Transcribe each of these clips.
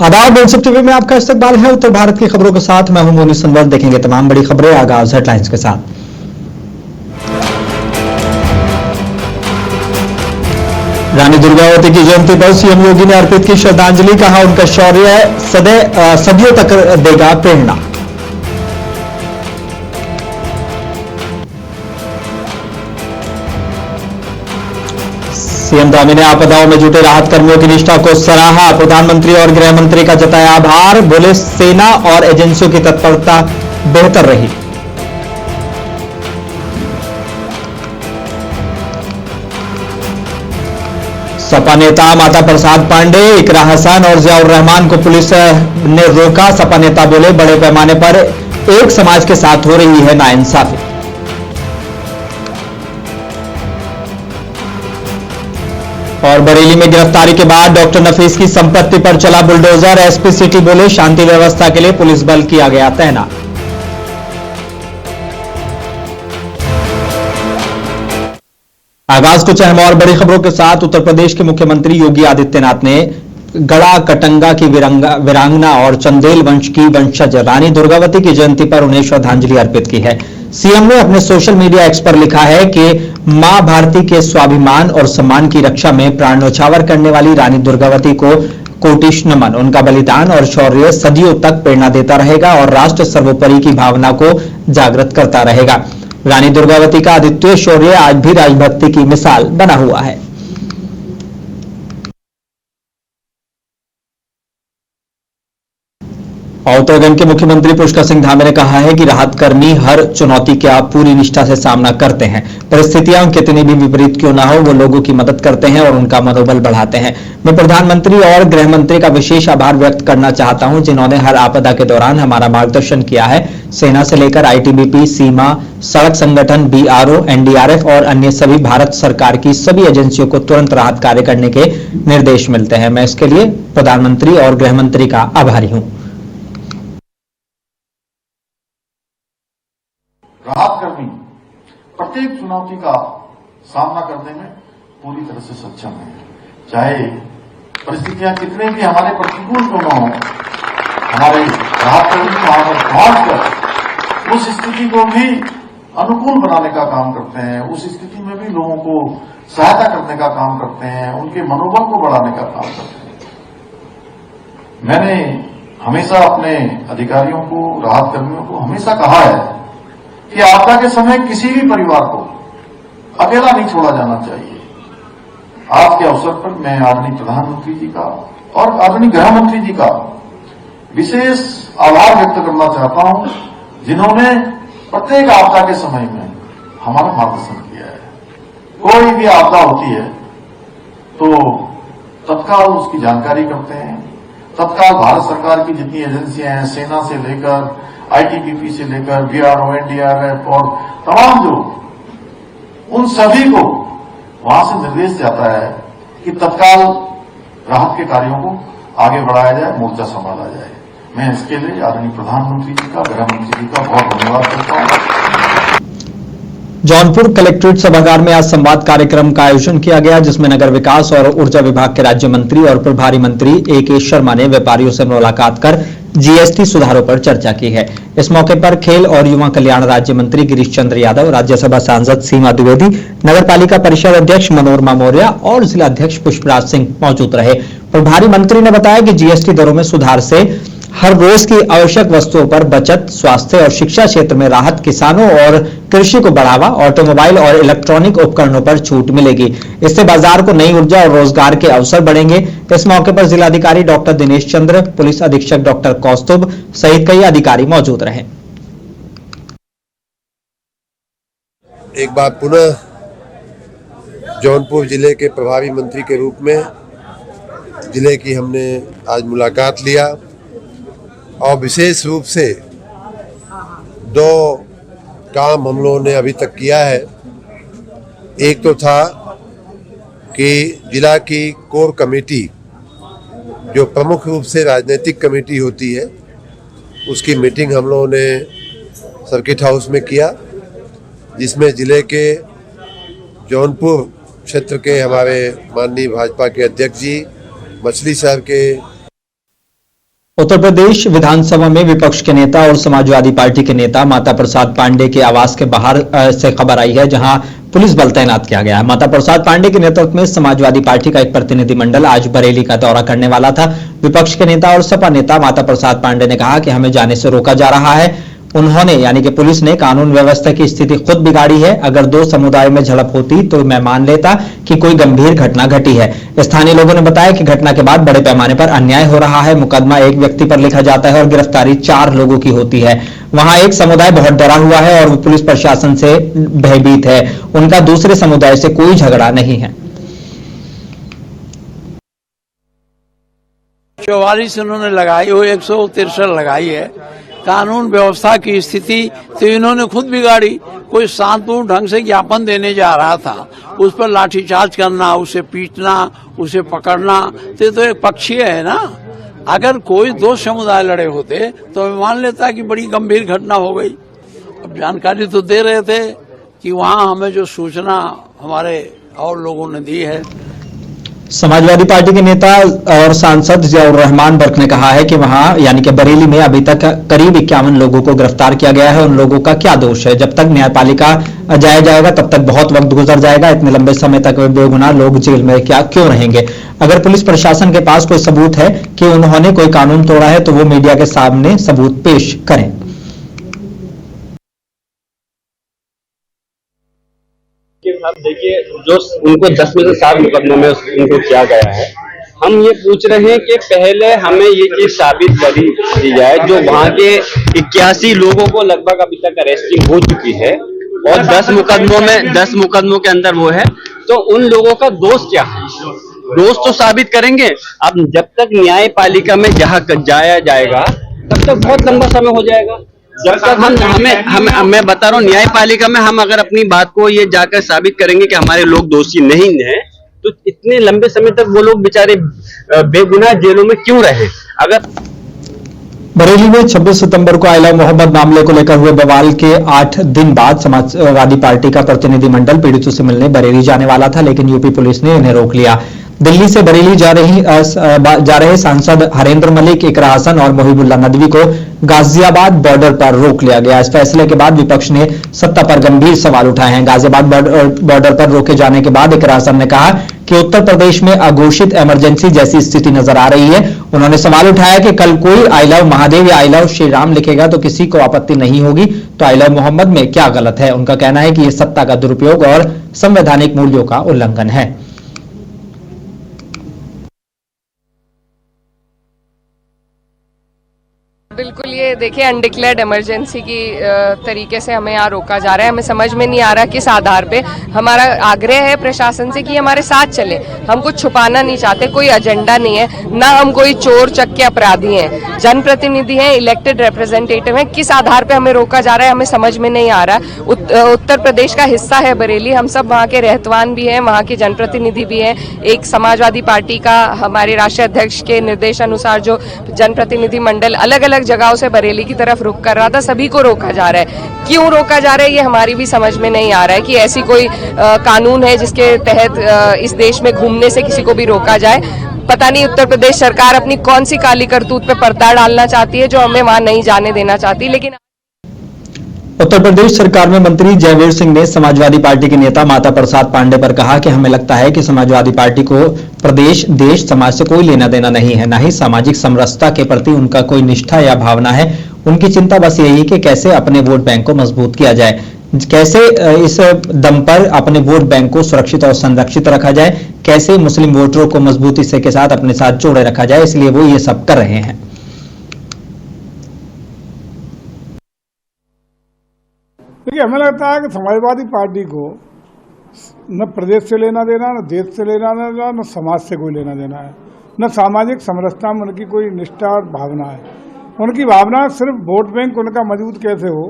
आदाब बोलसब टीवी में आपका इस्तकबाल है। उत्तर भारत की खबरों के साथ मैं हूं मोनी संवर। देखेंगे तमाम बड़ी खबरें। आगाज हेडलाइंस के साथ। रानी दुर्गावती की जयंती पर सीएम योगी ने अर्पित की श्रद्धांजलि। कहा उनका शौर्य सदियों तक देगा प्रेरणा। सीएम स्वामी ने आपदाओं में जुटे राहत कर्मियों की निष्ठा को सराहा। प्रधानमंत्री और गृह मंत्री का जताया आभार। बोले सेना और एजेंसियों की तत्परता बेहतर रही। सपा नेता माता प्रसाद पांडे, इकरा हसन और जियाउर रहमान को पुलिस ने रोका। सपा नेता बोले बड़े पैमाने पर एक समाज के साथ हो रही है नाइंसाफी। और बरेली में गिरफ्तारी के बाद डॉक्टर नफीस की संपत्ति पर चला बुलडोजर। एसपी सिटी बोले शांति व्यवस्था के लिए पुलिस बल किया गया तैनात। आगाज कुछ अहम और बड़ी खबरों के साथ। उत्तर प्रदेश के मुख्यमंत्री योगी आदित्यनाथ ने गड़ा कटंगा की वीरांगना और चंदेल वंश की वंशज रानी दुर्गावती की जयंती पर उन्हें श्रद्धांजलि अर्पित की है। सीएम ने अपने सोशल मीडिया एक्स पर लिखा है कि मां भारती के स्वाभिमान और सम्मान की रक्षा में प्राण न्यौछावर करने वाली रानी दुर्गावती को कोटिश नमन। उनका बलिदान और शौर्य सदियों तक प्रेरणा देता रहेगा और राष्ट्र सर्वोपरि की भावना को जागृत करता रहेगा। रानी दुर्गावती का अद्वितीय शौर्य आज भी राजभक्ति की मिसाल बना हुआ है। उत्तराखंड के मुख्यमंत्री पुष्कर सिंह धामी ने कहा है कि राहत कर्मी हर चुनौती का पूरी निष्ठा से सामना करते हैं। परिस्थितियां कितनी भी विपरीत क्यों ना हो, वो लोगों की मदद करते हैं और उनका मनोबल बढ़ाते हैं। मैं प्रधानमंत्री और गृह मंत्री का विशेष आभार व्यक्त करना चाहता हूं, जिन्होंने हर आपदा के दौरान हमारा मार्गदर्शन किया है। सेना से लेकर आईटीबीपी, सीमा सड़क संगठन, बीआरओ, एनडीआरएफ और अन्य सभी भारत सरकार की सभी एजेंसियों को तुरंत राहत कार्य करने के निर्देश मिलते हैं। मैं इसके लिए प्रधानमंत्री और गृह मंत्री का आभारी हूं। राहत कर्मी प्रत्येक चुनौती का सामना करने में पूरी तरह से सक्षम है। चाहे परिस्थितियां कितने भी हमारे प्रतिकूल क्यों न हो, हमारे राहत कर्मी वहां पर पहुंचकर उस स्थिति को भी अनुकूल बनाने का काम करते हैं। उस स्थिति में भी लोगों को सहायता करने का काम करते हैं, उनके मनोबल को बढ़ाने का काम करते हैं। मैंने हमेशा अपने अधिकारियों को, राहत कर्मियों को हमेशा कहा है कि आपदा के समय किसी भी परिवार को अकेला नहीं छोड़ा जाना चाहिए। आज के अवसर पर मैं आदरणीय प्रधानमंत्री जी का और आदरणीय गृह मंत्री जी का विशेष आभार व्यक्त करना चाहता हूं, जिन्होंने प्रत्येक आपदा के समय में हमारा मार्गदर्शन किया है। कोई भी आपदा होती है तो तत्काल उसकी जानकारी करते हैं। तत्काल भारत सरकार की जितनी एजेंसियां हैं, सेना से लेकर आईटीबीपी से लेकर बीआरओ, एनडीआरएफ और तमाम जो, उन सभी को वहां से निर्देश जाता है कि तत्काल राहत के कार्यों को आगे बढ़ाया जाए, मोर्चा संभाला जाए। मैं इसके लिए आदरणीय प्रधानमंत्री जी का, गृह मंत्री जी का बहुत धन्यवाद करता हूं। जौनपुर कलेक्ट्रेट सभागार में आज संवाद कार्यक्रम का आयोजन किया गया, जिसमें नगर विकास और ऊर्जा विभाग के राज्य मंत्री और प्रभारी मंत्री ए.के. शर्मा ने व्यापारियों से मुलाकात कर जीएसटी सुधारों पर चर्चा की है। इस मौके पर खेल और युवा कल्याण राज्य मंत्री गिरीश चंद्र यादव, राज्यसभा सांसद सीमा द्विवेदी, नगर पालिका परिषद अध्यक्ष मनोरमा मौर्य और जिला अध्यक्ष पुष्पराज सिंह मौजूद रहे। प्रभारी मंत्री ने बताया कि जीएसटी दरों में सुधार से हर रोज की आवश्यक वस्तुओं पर बचत, स्वास्थ्य और शिक्षा क्षेत्र में राहत, किसानों और कृषि को बढ़ावा, ऑटोमोबाइल और इलेक्ट्रॉनिक उपकरणों पर छूट मिलेगी। इससे बाजार को नई ऊर्जा और रोजगार के अवसर बढ़ेंगे। इस मौके पर जिलाधिकारी डॉक्टर दिनेश चंद्र, पुलिस अधीक्षक डॉक्टर कौस्तुभ सहित कई अधिकारी मौजूद रहे। एक बार पुनः जौनपुर जिले के प्रभारी मंत्री के रूप में जिले की हमने आज मुलाकात लिया और विशेष रूप से दो काम हम लोगों ने अभी तक किया है। एक तो था कि जिला की कोर कमेटी, जो प्रमुख रूप से राजनीतिक कमेटी होती है, उसकी मीटिंग हम लोगों ने सर्किट हाउस में किया, जिसमें जिले के जौनपुर क्षेत्र के हमारे माननीय भाजपा के अध्यक्ष जी, मछली शहर के उत्तर प्रदेश विधानसभा में विपक्ष के नेता और समाजवादी पार्टी के नेता माता प्रसाद पांडे के आवास के बाहर से खबर आई है, जहां पुलिस बल तैनात किया गया है। माता प्रसाद पांडे के नेतृत्व में समाजवादी पार्टी का एक प्रतिनिधिमंडल आज बरेली का दौरा करने वाला था। विपक्ष के नेता और सपा नेता माता प्रसाद पांडे ने कहा कि हमें जाने से रोका जा रहा है। उन्होंने यानी कि पुलिस ने कानून व्यवस्था की स्थिति खुद बिगाड़ी है। अगर दो समुदाय में झड़प होती तो मैं मान लेता कि कोई गंभीर घटना घटी है। स्थानीय लोगों ने बताया कि घटना के बाद बड़े पैमाने पर अन्याय हो रहा है। मुकदमा एक व्यक्ति पर लिखा जाता है और गिरफ्तारी 4 लोगों की होती है। वहां एक समुदाय बहुत डरा हुआ है और वो पुलिस प्रशासन से भयभीत है। उनका दूसरे समुदाय से कोई झगड़ा नहीं है। 44 उन्होंने लगाई हो, 163 लगाई है। कानून व्यवस्था की स्थिति तो इन्होंने खुद बिगाड़ी। कोई शांतपूर्ण ढंग से ज्ञापन देने जा रहा था, उस पर लाठीचार्ज करना, उसे पीटना, उसे पकड़ना, तो एक पक्षीय है ना। अगर कोई 2 समुदाय लड़े होते तो मैं मान लेता कि बड़ी गंभीर घटना हो गई। अब जानकारी तो दे रहे थे कि वहां हमें जो सूचना हमारे और लोगों ने दी है। समाजवादी पार्टी के नेता और सांसद जियाउर रहमान बर्क ने कहा है कि वहां यानी कि बरेली में अभी तक करीब 51 लोगों को गिरफ्तार किया गया है। उन लोगों का क्या दोष है? जब तक न्यायपालिका जाया जाएगा तब तक बहुत वक्त गुजर जाएगा। इतने लंबे समय तक बेगुनाह लोग जेल में क्यों रहेंगे? अगर पुलिस प्रशासन के पास कोई सबूत है कि उन्होंने कोई कानून तोड़ा है तो वो मीडिया के सामने सबूत पेश करें। आप देखिए, जो उनको 10 में से 7 मुकदमों में उनको किया गया है, हम ये पूछ रहे हैं कि पहले हमें ये चीज साबित करी दी जाए। जो वहाँ के 81 लोगों को लगभग अभी तक अरेस्टिंग हो चुकी है और 10 मुकदमों के अंदर वो है, तो उन लोगों का दोष क्या है? दोष तो साबित करेंगे। अब जब तक न्यायपालिका में जाया जाएगा तब तक बहुत लंबा समय हो जाएगा। जब तक मैं बता रहा हूँ, न्यायपालिका में हम अगर अपनी बात को ये जाकर साबित करेंगे कि हमारे लोग दोषी नहीं हैं, तो इतने लंबे समय तक वो लोग बेचारे बेगुनाह जेलों में क्यों रहे? अगर बरेली में 26 सितंबर को आइला मोहम्मद मामले को लेकर हुए बवाल के 8 दिन बाद समाजवादी पार्टी का प्रतिनिधिमंडल पीड़ितों से मिलने बरेली जाने वाला था, लेकिन यूपी पुलिस ने इन्हें रोक लिया। दिल्ली से बरेली जा रहे सांसद हरेंद्र मलिक, इकरा हसन और मोहिबुल्लाह नदवी को गाजियाबाद बॉर्डर पर रोक लिया गया। इस फैसले के बाद विपक्ष ने सत्ता पर गंभीर सवाल उठाए हैं। गाजियाबाद बॉर्डर पर रोके जाने के बाद इकरा हसन ने कहा कि उत्तर प्रदेश में अघोषित इमरजेंसी जैसी स्थिति नजर आ रही है। उन्होंने सवाल उठाया कि कल कोई आई लव महादेव या आई लव श्री राम लिखेगा तो किसी को आपत्ति नहीं होगी, तो आई लव मोहम्मद में क्या गलत है? उनका कहना है कि यह सत्ता का दुरुपयोग और संवैधानिक मूल्यों का उल्लंघन है। बिल्कुल, ये देखिए अनडिक्लेयर्ड इमरजेंसी की तरीके से हमें यहाँ रोका जा रहा है। हमें समझ में नहीं आ रहा किस आधार पे। हमारा आग्रह है प्रशासन से कि हमारे साथ चले। हम कुछ छुपाना नहीं चाहते, कोई एजेंडा नहीं है, ना हम कोई चोर चक्के अपराधी हैं। जनप्रतिनिधि हैं, इलेक्टेड रिप्रेजेंटेटिव हैं। किस आधार पे हमें रोका जा रहा है हमें समझ में नहीं आ रहा। उत्तर प्रदेश का हिस्सा है बरेली, हम सब वहाँ के रहतवान भी हैं, वहाँ के जनप्रतिनिधि भी हैं। एक समाजवादी पार्टी का हमारे राष्ट्रीय अध्यक्ष के निर्देश अनुसार जो जनप्रतिनिधि मंडल अलग अलग जगहों से बरेली की तरफ रुख कर रहा था, सभी को रोका जा रहा है। क्यों रोका जा रहा है ये हमारी भी समझ में नहीं आ रहा है कि ऐसी कोई कानून है जिसके तहत इस देश में घूमने से किसी को भी रोका जाए। पता नहीं उत्तर प्रदेश सरकार अपनी कौन सी काली करतूत पे पर्दा डालना चाहती है जो हमें वहां नहीं जाने देना चाहती। लेकिन उत्तर प्रदेश सरकार में मंत्री जयवीर सिंह ने समाजवादी पार्टी के नेता माता प्रसाद पांडे पर कहा कि हमें लगता है कि समाजवादी पार्टी को प्रदेश, देश, समाज से कोई लेना देना नहीं है, न ही सामाजिक समरसता के प्रति उनका कोई निष्ठा या भावना है। उनकी चिंता बस यही है कि कैसे अपने वोट बैंक को मजबूत किया जाए, कैसे इस दम पर अपने वोट बैंक को सुरक्षित और संरक्षित रखा जाए, कैसे मुस्लिम वोटरों को मजबूती से के साथ अपने साथ जोड़े रखा जाए। इसलिए वो ये सब कर रहे हैं। देखिए, हमें लगता है कि समाजवादी पार्टी को न प्रदेश से लेना देना, न देश से लेना देना, न समाज से कोई लेना देना है, न सामाजिक समरसता में उनकी कोई निष्ठा और भावना है। उनकी भावना सिर्फ वोट बैंक उनका मजबूत कैसे हो,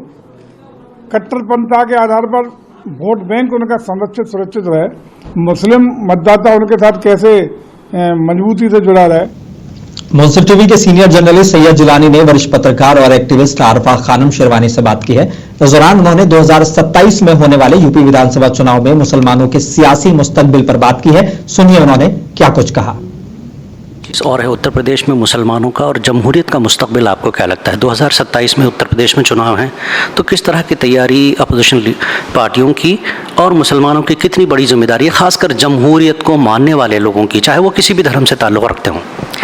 कट्टरपंथा के आधार पर वोट बैंक उनका संरक्षित सुरक्षित रहे, मुस्लिम मतदाता उनके साथ कैसे मजबूती से जुड़ा रहे। मुंसिफ टीवी के सीनियर जर्नलिस्ट सैयद जिलानी ने वरिष्ठ पत्रकार और एक्टिविस्ट आरफा खानम शेरवानी से बात की है। इस दौरान उन्होंने 2027 में होने वाले यूपी विधानसभा चुनाव में मुसलमानों के सियासी मुस्तकबिल पर बात की है। सुनिए उन्होंने क्या कुछ कहा। और है उत्तर प्रदेश में मुसलमानों का और जमहूरियत का मुस्तकबिल आपको क्या लगता है? 2027 में उत्तर प्रदेश में चुनाव हैं, तो किस तरह की तैयारी अपोजिशन पार्टियों की और मुसलमानों की कितनी बड़ी जिम्मेदारी है, खासकर जमहूरियत को मानने वाले लोगों की, चाहे वो किसी भी धर्म से ताल्लुक़ रखते हों?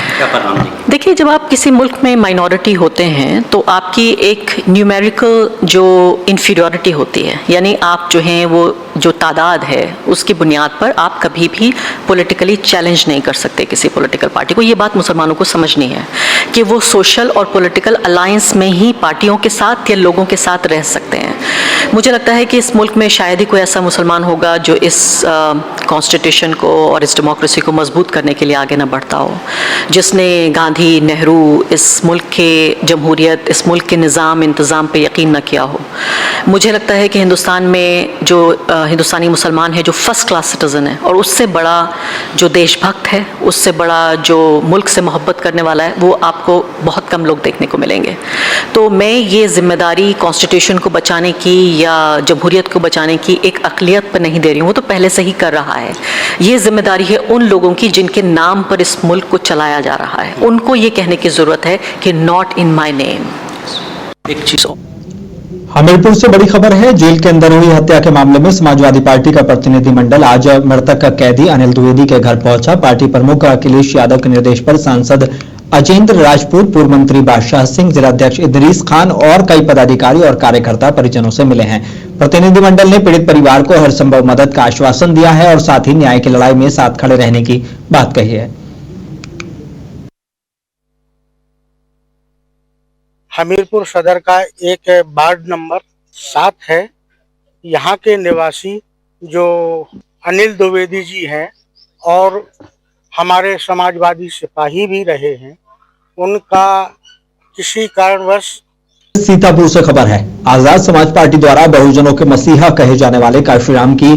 क्या परिणाम देंगे? देखिए, जब आप किसी मुल्क में माइनॉरिटी होते हैं तो आपकी एक न्यूमेरिकल जो इन्फीरियरिटी होती है, यानी आप जो हैं वो जो तादाद है उसकी बुनियाद पर आप कभी भी पॉलिटिकली चैलेंज नहीं कर सकते किसी पॉलिटिकल पार्टी को। ये बात मुसलमानों को समझनी है कि वो सोशल और पॉलिटिकल अलायंस में ही पार्टियों के साथ या लोगों के साथ रह सकते हैं। मुझे लगता है कि इस मुल्क में शायद ही कोई ऐसा मुसलमान होगा जो इस कॉन्स्टिट्यूशन को और इस डेमोक्रेसी को मजबूत करने के लिए आगे ना बढ़ता हो, जिसने गांधी, नेहरू, इस मुल्क के जमहूरियत, इस मुल्क के निज़ाम इंतज़ाम पे यकीन न किया हो। मुझे लगता है कि हिंदुस्तान में जो हिंदुस्तानी मुसलमान है जो फर्स्ट क्लास सिटीज़न है और उससे बड़ा जो देशभक्त है, उससे बड़ा जो मुल्क से मोहब्बत करने वाला है, वो आपको बहुत कम लोग देखने को मिलेंगे। तो मैं ये जिम्मेदारी कॉन्स्टिट्यूशन को बचाने की या जमहूरियत को बचाने की एक अक़लियत पर नहीं दे रही हूँ, वो तो पहले से ही कर रहा है। ये जिम्मेदारी है उन लोगों की जिनके नाम पर इस मुल्क को चलाया जा रहा है, उनको ये कहने की ज़रूरत है कि नॉट इन माई नेम। एक चीज़ हमीरपुर से बड़ी खबर है। जेल के अंदर हुई हत्या के मामले में समाजवादी पार्टी का प्रतिनिधिमंडल आज मृतक का कैदी अनिल द्विवेदी के घर पहुंचा। पार्टी प्रमुख अखिलेश यादव के निर्देश पर सांसद अजेंद्र राजपूत, पूर्व मंत्री बादशाह सिंह, जिलाध्यक्ष इदरीस खान और कई पदाधिकारी और कार्यकर्ता परिजनों से मिले हैं। प्रतिनिधिमंडल ने पीड़ित परिवार को हर संभव मदद का आश्वासन दिया है और साथ ही न्याय की लड़ाई में साथ खड़े रहने की बात कही है। हमीरपुर सदर का एक वार्ड नंबर 7 है। यहाँ के निवासी जो अनिल द्विवेदी जी हैं और हमारे समाजवादी सिपाही भी रहे हैं, उनका किसी कारणवश। सीतापुर से खबर है। आजाद समाज पार्टी द्वारा बहुजनों के मसीहा कहे जाने वाले काशीराम की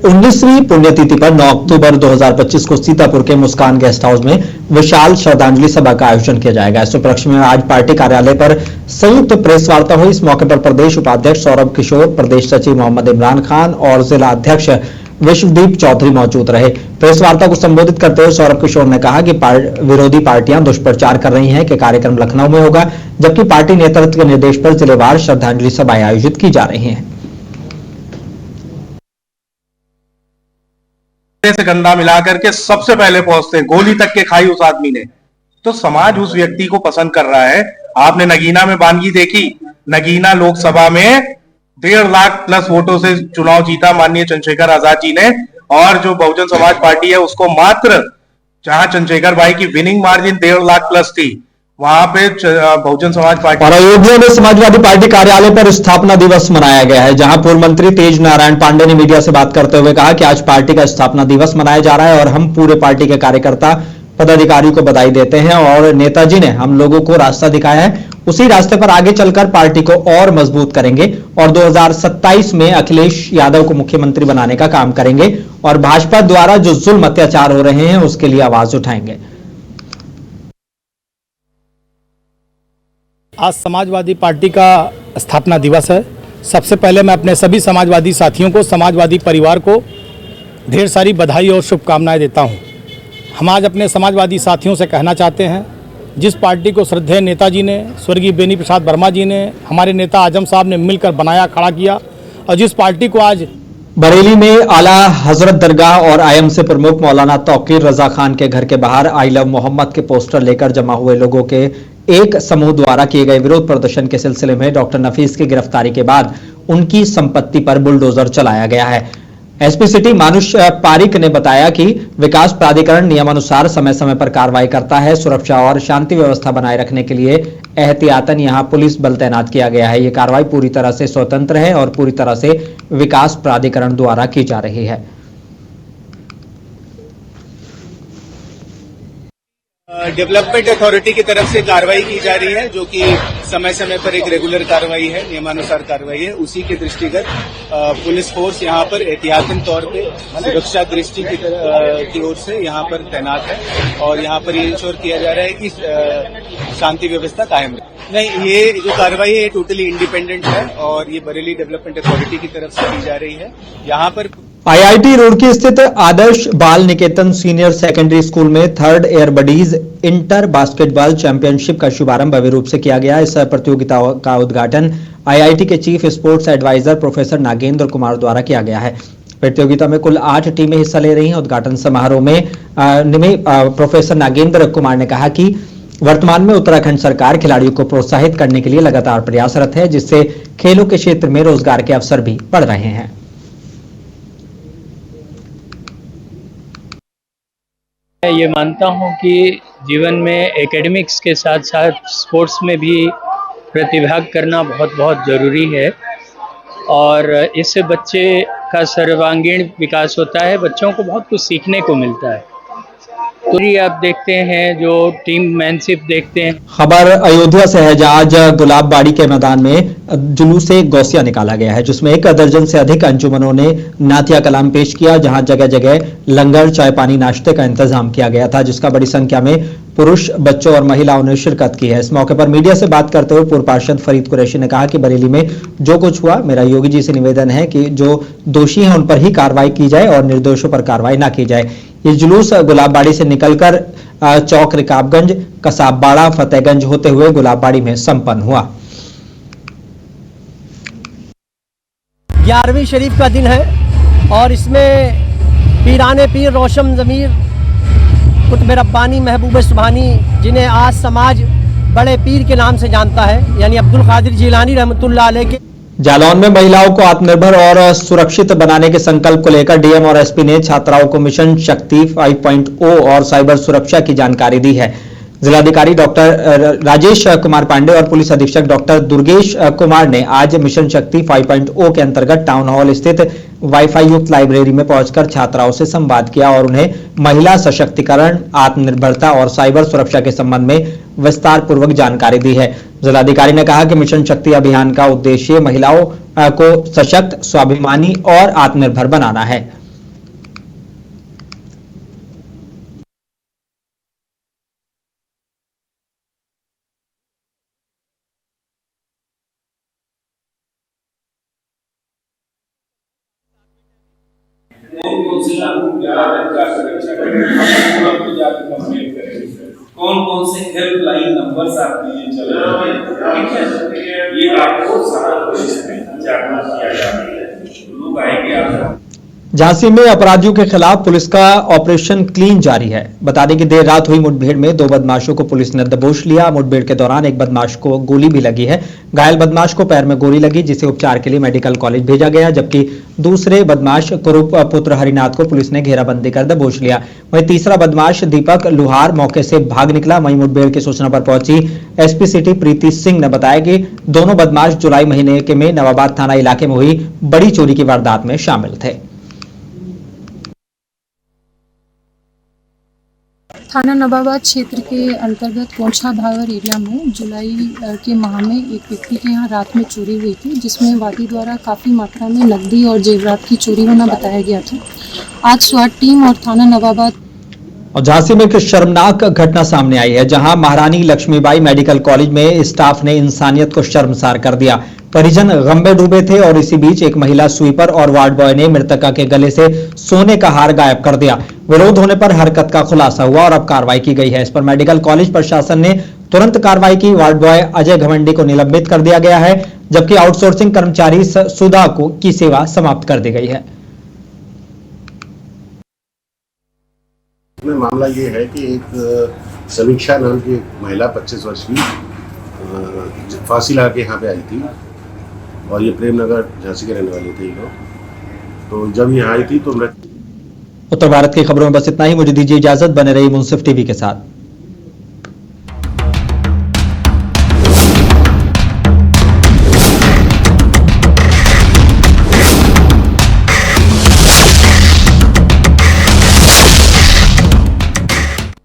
19वीं पुण्यतिथि पर 9 अक्टूबर 2025 को सीतापुर के मुस्कान गेस्ट हाउस में विशाल श्रद्धांजलि सभा का आयोजन किया जाएगा। इस उपलक्ष्य में आज पार्टी कार्यालय पर संयुक्त प्रेस वार्ता हुई। इस मौके पर प्रदेश उपाध्यक्ष सौरभ किशोर, प्रदेश सचिव मोहम्मद इमरान खान और जिला अध्यक्ष विश्वदीप चौधरी मौजूद रहे। प्रेस वार्ता को संबोधित करते हुए सौरभ किशोर ने कहा कि विरोधी पार्टियां दुष्प्रचार कर रही हैं कि कार्यक्रम लखनऊ में होगा, जबकि पार्टी नेतृत्व के निर्देश पर जिलेवार श्रद्धांजलि सभाएं आयोजित की जा रही हैं। से गंदा मिला करके सबसे पहले पहुंचते, गोली तक के खाई उस आदमी ने, तो समाज उस व्यक्ति को पसंद कर रहा है। आपने नगीना में बानगी देखी, नगीना लोकसभा में 1.5 लाख प्लस वोटों से चुनाव जीता माननीय चंद्रशेखर आजाद जी ने, और जो बहुजन समाज पार्टी है उसको मात्र, जहां चंद्रशेखर भाई की विनिंग मार्जिन 1.5 लाख प्लस थी, वहां पे बहुजन समाज पार्टी। और अयोध्या में समाजवादी पार्टी कार्यालय पर स्थापना दिवस मनाया गया है, जहां पूर्व मंत्री तेज नारायण पांडे ने मीडिया से बात करते हुए कहा कि आज पार्टी का स्थापना दिवस मनाया जा रहा है और हम पूरे पार्टी के कार्यकर्ता पदाधिकारी को बधाई देते हैं और नेताजी ने हम लोगों को रास्ता दिखाया है, उसी रास्ते पर आगे चलकर पार्टी को और मजबूत करेंगे और 2027 में अखिलेश यादव को मुख्यमंत्री बनाने का काम करेंगे और भाजपा द्वारा जो जुल्म अत्याचार हो रहे हैं उसके लिए आवाज उठाएंगे। आज समाजवादी पार्टी का स्थापना दिवस है। सबसे पहले मैं अपने सभी समाजवादी साथियों को, समाजवादी परिवार को ढेर सारी बधाई और शुभकामनाएं देता हूं। हम आज अपने समाजवादी साथियों से कहना चाहते हैं, जिस पार्टी को श्रद्धेय नेताजी ने, स्वर्गीय बेनी प्रसाद वर्मा जी ने, हमारे नेता आजम साहब ने मिलकर बनाया, खड़ा किया, और जिस पार्टी को आज बरेली में आला हजरत दरगाह और आईएमसी प्रमुख मौलाना तौकीर रजा खान के घर के बाहर आई लव मोहम्मद के पोस्टर लेकर जमा हुए लोगों के एक समूह द्वारा किए गए विरोध प्रदर्शन के सिलसिले में डॉक्टर नफीस की गिरफ्तारी के बाद उनकी संपत्ति पर बुलडोजर चलाया गया है। एसपी सिटी मानुष पारिक ने बताया कि विकास प्राधिकरण नियमानुसार समय समय पर कार्रवाई करता है। सुरक्षा और शांति व्यवस्था बनाए रखने के लिए एहतियातन यहां पुलिस बल तैनात किया गया है। ये कार्रवाई पूरी तरह से स्वतंत्र है और पूरी तरह से विकास प्राधिकरण द्वारा की जा रही है। डेवलपमेंट अथॉरिटी की तरफ से कार्रवाई की जा रही है, जो कि समय समय पर एक रेगुलर कार्रवाई है, नियमानुसार कार्रवाई है। उसी के दृष्टिगत पुलिस फोर्स यहाँ पर एहतियातन तौर पे सुरक्षा दृष्टि की ओर से यहाँ पर तैनात है और यहाँ पर ये इंश्योर किया जा रहा है कि शांति व्यवस्था कायम रहे। नहीं, ये जो कार्रवाई है ये टोटली इंडिपेंडेंट है और ये बरेली डेवलपमेंट अथॉरिटी की तरफ से की जा रही है। यहाँ पर आईआईटी रुड़की स्थित Adarsh Bal Niketan senior secondary school में third air buddies inter basketball championship का शुभारंभ भव्य रूप से किया गया। इस प्रतियोगिता का उद्घाटन आईआईटी के chief sports adviser professor Nagendra Kumar द्वारा किया गया है। प्रतियोगिता में कुल 8 टीमें हिस्सा ले रही हैं। उद्घाटन समारोह में प्रोफेसर नागेंद्र कुमार ने कहा कि वर्तमान में उत्तराखंड सरकार खिलाड़ियों को प्रोत्साहित करने के लिए लगातार प्रयासरत है, जिससे खेलों के क्षेत्र में रोजगार के अवसर भी बढ़ रहे हैं। मैं ये मानता हूँ कि जीवन में एकेडमिक्स के साथ साथ स्पोर्ट्स में भी प्रतिभाग करना बहुत ज़रूरी है और इससे बच्चे का सर्वांगीण विकास होता है। बच्चों को बहुत कुछ सीखने को मिलता है। तो ये आप देखते हैं जो टीम मैनशिप देखते हैं। खबर अयोध्या से है, जहां आज गुलाबबाड़ी के मैदान में जुलूसे गौसिया निकाला गया है, जिसमें 1 दर्जन से अधिक अंजुमनों ने नातिया कलाम पेश किया। जहां जगह जगह लंगर, चाय पानी, नाश्ते का इंतजाम किया गया था, जिसका बड़ी संख्या में पुरुष, बच्चों और महिलाओं ने शिरकत की है। इस मौके पर मीडिया से बात करते हुए पूर्व पार्षद फरीद कुरैशी ने कहा कि बरेली में जो कुछ हुआ, मेरा योगी जी से निवेदन है कि जो दोषी हैं उन पर ही कार्रवाई की जाए और निर्दोषों पर कार्रवाई न की जाए। ये जुलूस गुलाबबाड़ी से निकलकर चौक रिकाबगंज, कसाबबाड़ा, फतेहगंज होते हुए गुलाबबाड़ी में संपन्न हुआ। 11वीं शरीफ का दिन है और इसमें पीराने पीर रोशन ज़मीर कुतुब रब्बानी महबूब सुभानी, जिन्हें आज समाज बड़े पीर के नाम से जानता है, यानी अब्दुल कादिर जिलानी रहमतुल्लाह अलैह के जालौन में महिलाओं को आत्मनिर्भर और सुरक्षित बनाने के संकल्प को लेकर डीएम और एसपी ने छात्राओं को मिशन शक्ति 5.0 और साइबर सुरक्षा की जानकारी दी है। जिलाधिकारी डॉक्टर राजेश कुमार पांडे और पुलिस अधीक्षक डॉक्टर दुर्गेश कुमार ने आज मिशन शक्ति 5.0 के अंतर्गत टाउन हॉल स्थित वाईफाई युक्त लाइब्रेरी में पहुंचकर छात्राओं से संवाद किया और उन्हें महिला सशक्तिकरण, आत्मनिर्भरता और साइबर सुरक्षा के संबंध में विस्तार पूर्वक जानकारी दी है। जिलाधिकारी ने कहा कि मिशन शक्ति अभियान का उद्देश्य महिलाओं को सशक्त, स्वाभिमानी और आत्मनिर्भर बनाना है। कौन कौन से हेल्पलाइन नंबर्स आपके लिए चल रहे हैं, ये आपको सारा कोशिश में जागरूक किया जाता है। लोग आएंगे आप। झांसी में अपराधियों के खिलाफ पुलिस का ऑपरेशन क्लीन जारी है। बता दें कि देर रात हुई मुठभेड़ में 2 बदमाशों को पुलिस ने दबोच लिया। मुठभेड़ के दौरान एक बदमाश को गोली भी लगी है। घायल बदमाश को पैर में गोली लगी, जिसे उपचार के लिए मेडिकल कॉलेज भेजा गया, जबकि दूसरे बदमाश कुरूप पुत्र हरिनाथ को पुलिस ने घेराबंदी कर दबोच लिया। वहीं तीसरा बदमाश दीपक लुहार मौके से भाग निकला। वहीं मुठभेड़ की सूचना पर पहुंची एसपी सिटी प्रीति सिंह ने बताया कि दोनों बदमाश जुलाई महीने में नवाबाद थाना इलाके में हुई बड़ी चोरी की वारदात में शामिल थे। थाना नवाबाद क्षेत्र के अंतर्गत कोंछा भावर एरिया में जुलाई के माह में एक व्यक्ति के यहाँ रात में चोरी हुई थी, जिसमें वादी द्वारा काफ़ी मात्रा में नकदी और जेवरात की चोरी होना बताया गया था। आज स्वाट टीम और थाना नवाबाद और झांसी में एक शर्मनाक घटना सामने आई है, जहां महारानी लक्ष्मीबाई मेडिकल कॉलेज में स्टाफ ने इंसानियत को शर्मसार कर दिया। परिजन गम में डूबे थे और इसी बीच एक महिला स्वीपर और वार्ड बॉय ने मृतका के गले से सोने का हार गायब कर दिया। विरोध होने पर हरकत का खुलासा हुआ और अब कार्रवाई की गई है। इस पर मेडिकल कॉलेज प्रशासन ने तुरंत कार्रवाई की। वार्ड बॉय अजय घमंडी को निलंबित कर दिया गया है, जबकि आउटसोर्सिंग कर्मचारी सुधा की सेवा समाप्त कर दी गई है। इसमें मामला ये है कि एक समीक्षा नाम की महिला 25 वर्ष की फांसी लगा के यहाँ पे आई थी और ये प्रेमनगर झांसी के रहने वाले थे ये लोग। तो जब यहाँ आई थी तो उत्तर भारत की खबरों में बस इतना ही। मुझे दीजिए इजाजत, बने रही मुंसिफ टीवी के साथ।